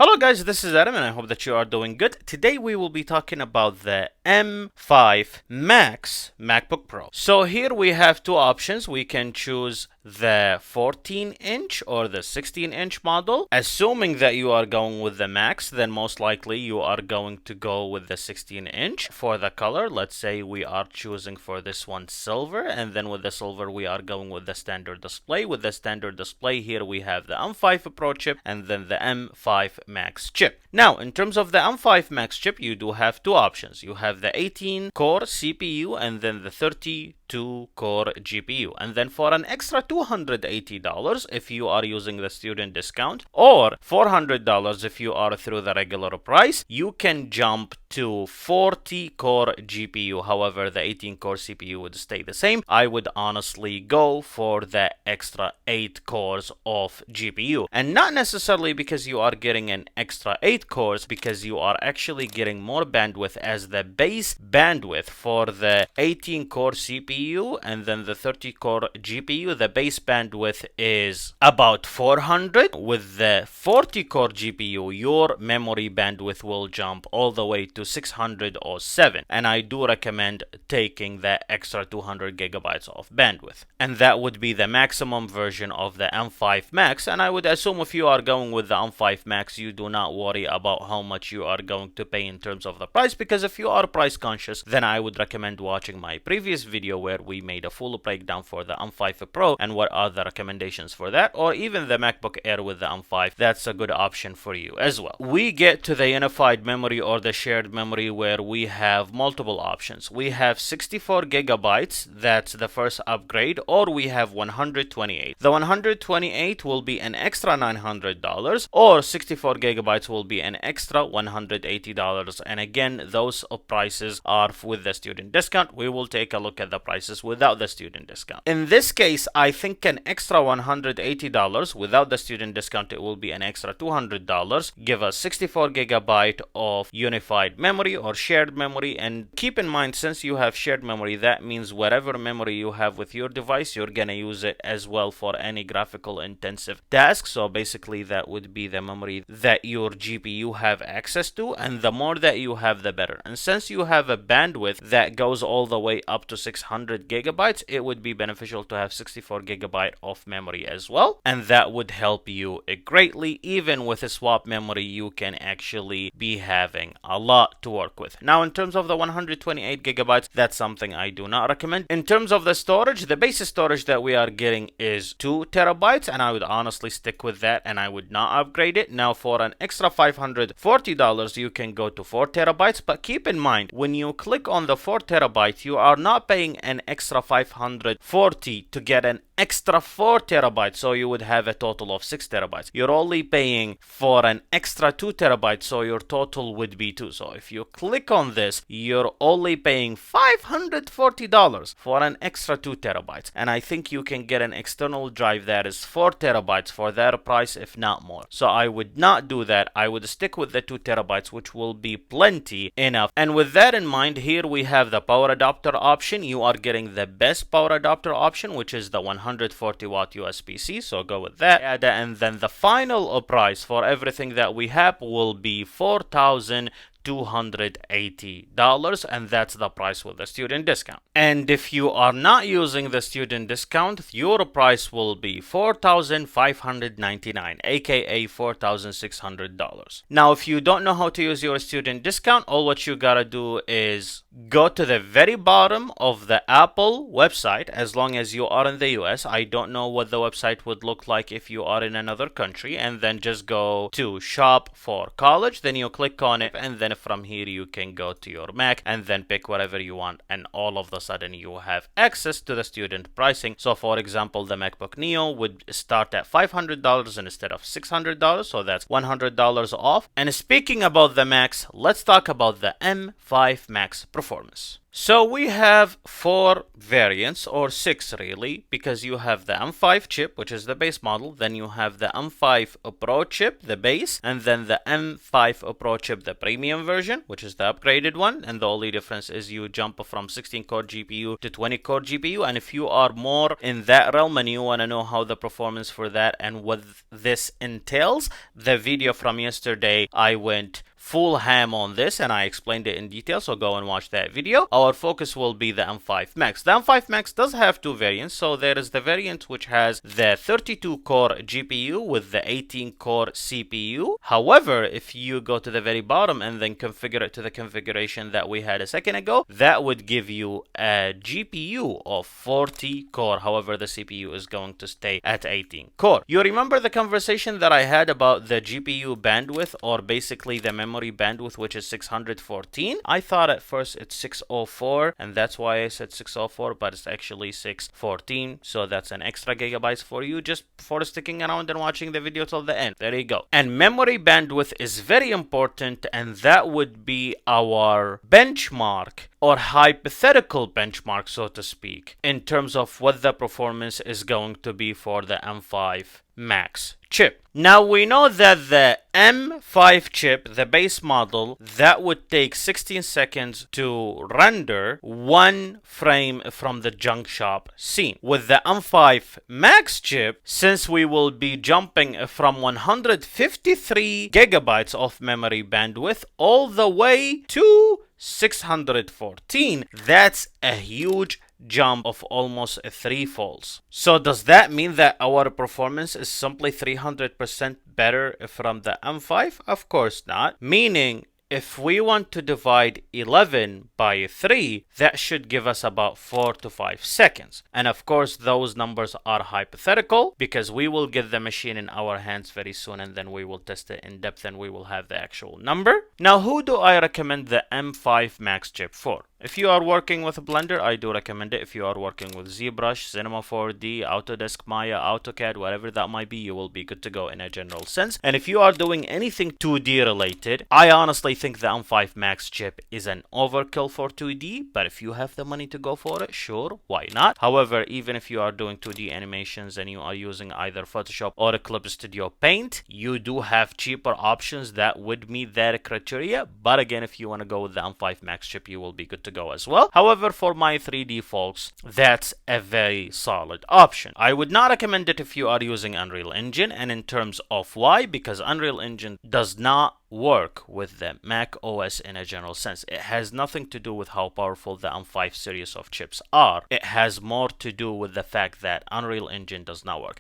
Hello guys, this is Adam and I hope that you are doing good. Today we will be talking about the M5 Max MacBook Pro. So here we have two options. We can choose the 14-inch or the 16-inch model. Assuming that you are going with the Max, then most likely you are going to go with the 16-inch. For the color, let's say we are choosing for this one silver, and then with the silver we are going with the standard display. With the standard display here we have the M5 Pro chip and then the M5 Max chip. Now, in terms of the M5 Max chip, you do have two options. You have the 18-core CPU and then the 32-core GPU. And then for an extra $280 if you are using the student discount, or $400 if you are through the regular price, you can jump to 40-core GPU. However, the 18-core CPU would stay the same. I would honestly go for the extra 8 cores of GPU. And not necessarily because you are getting an extra 8 cores, because you are actually getting more bandwidth, as the base bandwidth for the 18-core CPU and then the 30-core GPU, the base bandwidth is about 400. With the 40-core GPU, your memory bandwidth will jump all the way to 607, and I do recommend taking that extra 200 gigabytes of bandwidth, and that would be the maximum version of the M5 Max. And I would assume if you are going with the M5 Max, you do not worry about how much you are going to pay in terms of the price, because if you are price conscious, then I would recommend watching my previous video where we made a full breakdown for the M5 Pro and what are the recommendations for that, or even the MacBook Air with the M5. That's a good option for you as well. We get to the unified memory or the shared memory, where we have multiple options. We have 64 gigabytes, that's the first upgrade, or we have 128. The 128 will be an extra $900, or 64 gigabytes will be an extra $180. And again, those prices are with the student discount. We will take a look at the prices without the student discount. In this case, I think an extra $180 without the student discount, it will be an extra $200. Give us 64 gigabyte of unified memory or shared memory. And keep in mind, since you have shared memory, that means whatever memory you have with your device, you're gonna use it as well for any graphical intensive task. So basically that would be the memory that your GPU have access to, and the more that you have, the better. And since you have a bandwidth that goes all the way up to 600 gigabytes, it would be beneficial to have 64 gigabyte of memory as well, and that would help you greatly. Even with a swap memory, you can actually be having a lot to work with. Now, in terms of the 128 gigabytes, that's something I do not recommend. In terms of the storage, the basic storage that we are getting is 2 terabytes, and I would honestly stick with that, and I would not upgrade it. Now, for an extra $540, you can go to 4 terabytes, but keep in mind, when you click on the 4 terabyte, you are not paying an extra $540 to get an extra 4 terabytes, so you would have a total of 6 terabytes. You're only paying for an extra 2 terabytes, so your total would be 2. So if you click on this, you're only paying $540 for an extra 2 terabytes. And I think you can get an external drive that is 4 terabytes for that price, if not more. So I would not do that. I would stick with the 2 terabytes, which will be plenty enough. And with that in mind, here we have the power adapter option. You are getting the best power adapter option, which is the 140 watt USB-C, so go with that. And then the final price for everything that we have will be $4,280, and that's the price with the student discount. And if you are not using the student discount, your price will be $4,599, aka $4,600. Now, if you don't know how to use your student discount, all what you gotta do is go to the very bottom of the Apple website, as long as you are in the US. I don't know what the website would look like if you are in another country, and then just go to shop for college, then you click on it, and then from here you can go to your Mac and then pick whatever you want, and all of a sudden you have access to the student pricing. So for example, the MacBook Neo would start at $500 instead of $600, so that's $100 off. And speaking about the Macs, let's talk about the M5 Max performance. So we have 4 variants, or 6 really, because you have the M5 chip, which is the base model, then you have the M5 Pro chip, the base, and then the M5 Pro chip, the premium version, which is the upgraded one, and the only difference is you jump from 16-core GPU to 20-core GPU, and if you are more in that realm and you want to know how the performance for that and what this entails, the video from yesterday, I went full ham on this and I explained it in detail, so go and watch that video. Our focus will be the M5 Max. The M5 Max does have 2 variants, so there is the variant which has the 32-core GPU with the 18-core CPU. However, if you go to the very bottom and then configure it to the configuration that we had a second ago, that would give you a GPU of 40 core. However, the CPU is going to stay at 18 core. You remember the conversation that I had about the GPU bandwidth, or basically the memory bandwidth, which is 614. I thought at first it's 604, and that's why I said 604, but it's actually 614. So that's an extra gigabytes for you just for sticking around and watching the video till the end. There you go. And memory bandwidth is very important, and that would be our benchmark, or hypothetical benchmark, so to speak, in terms of what the performance is going to be for the M5 Max chip. Now we know that the M5 chip, the base model, that would take 16 seconds to render 1 frame from the junk shop scene. With the M5 Max chip, since we will be jumping from 153 gigabytes of memory bandwidth all the way to 614, that's a huge jump of almost 3 folds. So does that mean that our performance is simply 300% better from the M5? Of course not. Meaning, if we want to divide 11 by 3, that should give us about 4 to 5 seconds. And of course, those numbers are hypothetical because we will get the machine in our hands very soon and then we will test it in depth and we will have the actual number. Now, who do I recommend the M5 Max chip for? If you are working with a Blender, I do recommend it. If you are working with ZBrush, Cinema 4D, Autodesk Maya, AutoCAD, whatever that might be, you will be good to go in a general sense. And if you are doing anything 2D related, I honestly think the M5 Max chip is an overkill for 2D, but if you have the money to go for it, sure, why not? However, even if you are doing 2D animations and you are using either Photoshop or Eclipse Studio Paint, you do have cheaper options that would meet that criteria. But again, if you want to go with the M5 Max chip, you will be good to go as well. However, for my 3D folks, that's a very solid option. I would not recommend it if you are using Unreal Engine, and in terms of why, because Unreal Engine does not work with the Mac OS in a general sense. It has nothing to do with how powerful the M5 series of chips are. It has more to do with the fact that Unreal Engine does not work.